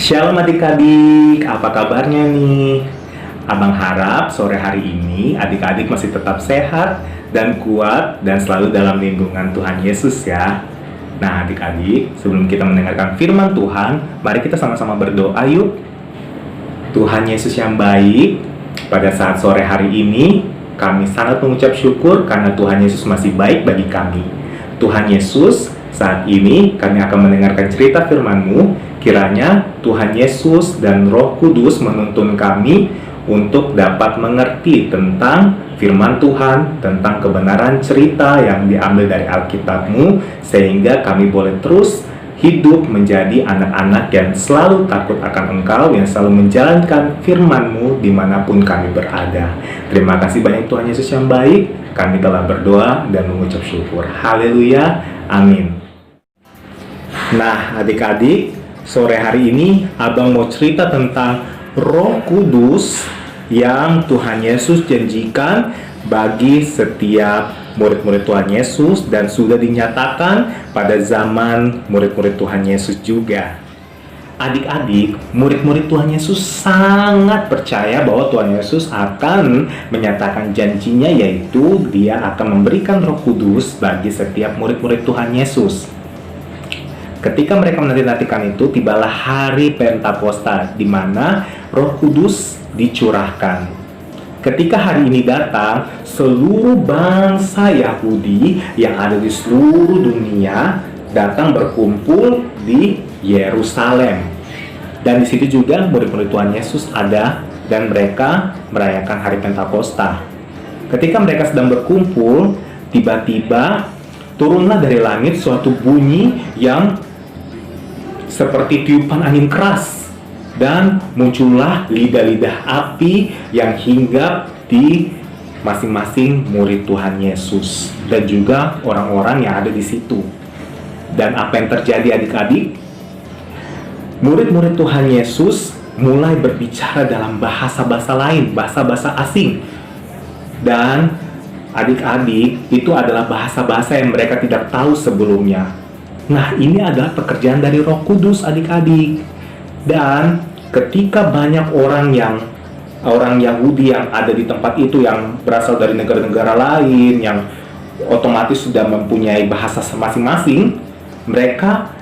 Shalom adik-adik, apa kabarnya nih? Abang harap sore hari ini adik-adik masih tetap sehat dan kuat dan selalu dalam lindungan Tuhan Yesus ya. Nah adik-adik, sebelum kita mendengarkan firman Tuhan, mari kita sama-sama berdoa yuk. Tuhan Yesus yang baik, pada saat sore hari ini kami sangat mengucap syukur karena Tuhan Yesus masih baik bagi kami. Tuhan Yesus, saat ini kami akan mendengarkan cerita firman-Mu. Kiranya Tuhan Yesus dan Roh Kudus menuntun kami untuk dapat mengerti tentang firman Tuhan, tentang kebenaran cerita yang diambil dari Alkitab-Mu, sehingga kami boleh terus hidup menjadi anak-anak yang selalu takut akan Engkau, yang selalu menjalankan firman-Mu dimanapun kami berada. Terima kasih banyak Tuhan Yesus yang baik. Kami telah berdoa dan mengucap syukur. Haleluya, amin. Nah adik-adik, sore hari ini Abang mau cerita tentang Roh Kudus yang Tuhan Yesus janjikan bagi setiap murid-murid Tuhan Yesus dan sudah dinyatakan pada zaman murid-murid Tuhan Yesus juga. Adik-adik, murid-murid Tuhan Yesus sangat percaya bahwa Tuhan Yesus akan menyatakan janjinya, yaitu Dia akan memberikan Roh Kudus bagi setiap murid-murid Tuhan Yesus. Ketika mereka menanti-nantikan itu, tibalah hari Pentakosta, di mana Roh Kudus dicurahkan. Ketika hari ini datang, seluruh bangsa Yahudi yang ada di seluruh dunia datang berkumpul di Yerusalem. Dan di situ juga murid-murid Tuhan Yesus ada, dan mereka merayakan hari Pentakosta. Ketika mereka sedang berkumpul, tiba-tiba turunlah dari langit suatu bunyi yang seperti tiupan angin keras, dan muncullah lidah-lidah api yang hinggap di masing-masing murid Tuhan Yesus dan juga orang-orang yang ada di situ. Dan apa yang terjadi adik-adik? Murid-murid Tuhan Yesus mulai berbicara dalam bahasa-bahasa lain, bahasa-bahasa asing. Dan adik-adik, itu adalah bahasa-bahasa yang mereka tidak tahu sebelumnya. Nah, ini adalah pekerjaan dari Roh Kudus adik-adik. Dan ketika banyak orang Yahudi yang ada di tempat itu, yang berasal dari negara-negara lain, yang otomatis sudah mempunyai bahasa masing-masing, mereka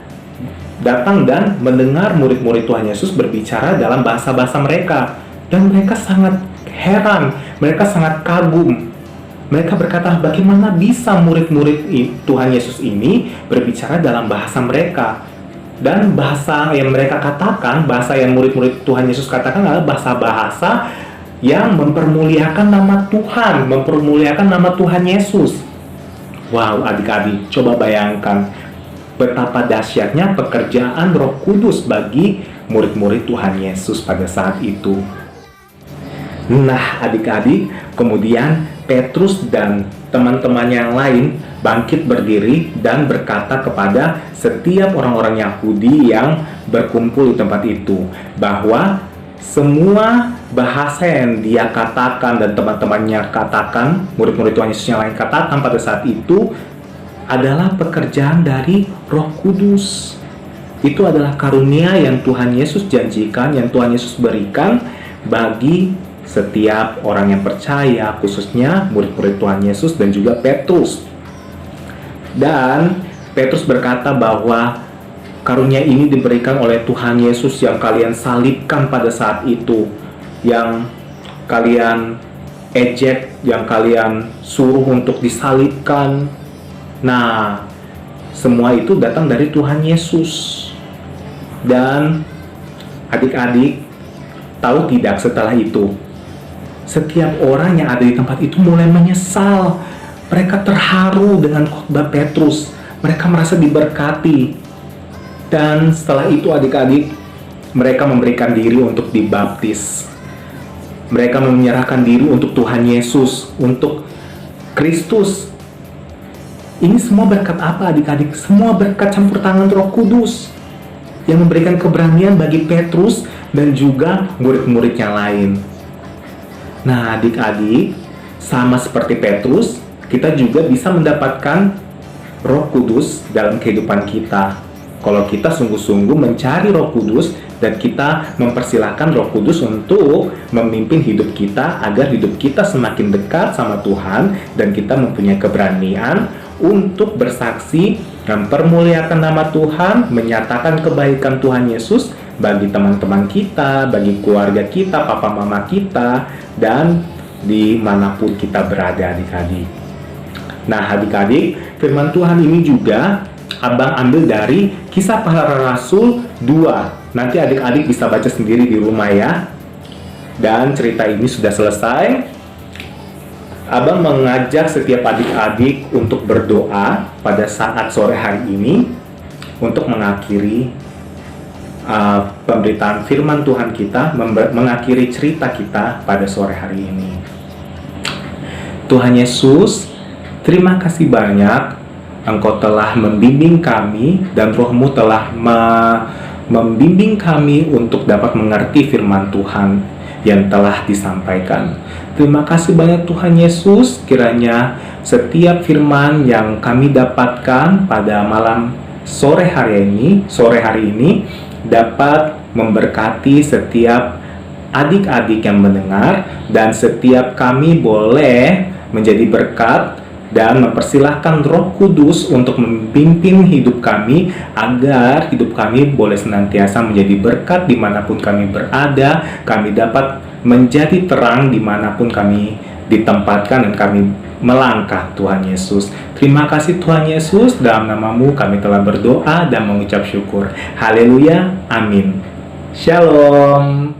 datang dan mendengar murid-murid Tuhan Yesus berbicara dalam bahasa-bahasa mereka. Dan mereka sangat heran, mereka sangat kagum. Mereka berkata, bagaimana bisa murid-murid Tuhan Yesus ini berbicara dalam bahasa mereka? Dan bahasa yang mereka katakan, bahasa yang murid-murid Tuhan Yesus katakan adalah bahasa-bahasa yang mempermuliakan nama Tuhan, mempermuliakan nama Tuhan Yesus. Wow, adik-adik, coba bayangkan betapa dahsyatnya pekerjaan Roh Kudus bagi murid-murid Tuhan Yesus pada saat itu. Nah, adik-adik, kemudian Petrus dan teman-teman yang lain bangkit berdiri dan berkata kepada setiap orang-orang Yahudi yang berkumpul di tempat itu, bahwa semua bahasa yang dia katakan dan teman-temannya katakan, murid-murid Tuhan Yesus yang lain katakan pada saat itu, adalah pekerjaan dari Roh Kudus. Itu adalah karunia yang Tuhan Yesus janjikan, yang Tuhan Yesus berikan bagi setiap orang yang percaya, khususnya murid-murid Tuhan Yesus dan juga Petrus. Dan Petrus berkata bahwa karunia ini diberikan oleh Tuhan Yesus yang kalian salibkan pada saat itu, yang kalian ejek, yang kalian suruh untuk disalibkan. Nah, semua itu datang dari Tuhan Yesus. Dan adik-adik, tahu tidak, setelah itu setiap orang yang ada di tempat itu mulai menyesal. Mereka terharu dengan khotbah Petrus. Mereka merasa diberkati. Dan setelah itu adik-adik, mereka memberikan diri untuk dibaptis. Mereka menyerahkan diri untuk Tuhan Yesus, untuk Kristus. Ini semua berkat apa adik-adik? Semua berkat campur tangan Roh Kudus yang memberikan keberanian bagi Petrus dan juga murid-murid yang lain. Nah adik-adik, sama seperti Petrus, kita juga bisa mendapatkan Roh Kudus dalam kehidupan kita. Kalau kita sungguh-sungguh mencari Roh Kudus, dan kita mempersilahkan Roh Kudus untuk memimpin hidup kita agar hidup kita semakin dekat sama Tuhan dan kita mempunyai keberanian untuk bersaksi, mempermuliakan nama Tuhan, menyatakan kebaikan Tuhan Yesus bagi teman-teman kita, bagi keluarga kita, papa mama kita, dan dimanapun kita berada, adik-adik. Nah, adik-adik, firman Tuhan ini juga Abang ambil dari Kisah Para Rasul 2. Nanti adik-adik bisa baca sendiri di rumah ya. Dan cerita ini sudah selesai. Abang mengajak setiap adik-adik untuk berdoa pada saat sore hari ini untuk mengakhiri pemberitaan firman Tuhan kita, mengakhiri cerita kita pada sore hari ini. Tuhan Yesus, terima kasih banyak Engkau telah membimbing kami dan Roh-Mu telah membimbing kami untuk dapat mengerti firman Tuhan yang telah disampaikan. Terima kasih banyak Tuhan Yesus, kiranya setiap firman yang kami dapatkan pada malam sore hari ini dapat memberkati setiap adik-adik yang mendengar, dan setiap kami boleh menjadi berkat dan mempersilahkan Roh Kudus untuk memimpin hidup kami agar hidup kami boleh senantiasa menjadi berkat dimanapun kami berada. Kami dapat menjadi terang dimanapun kami ditempatkan dan kami melangkah, Tuhan Yesus. Terima kasih Tuhan Yesus, dalam nama-Mu kami telah berdoa dan mengucap syukur. Haleluya, amin. Shalom.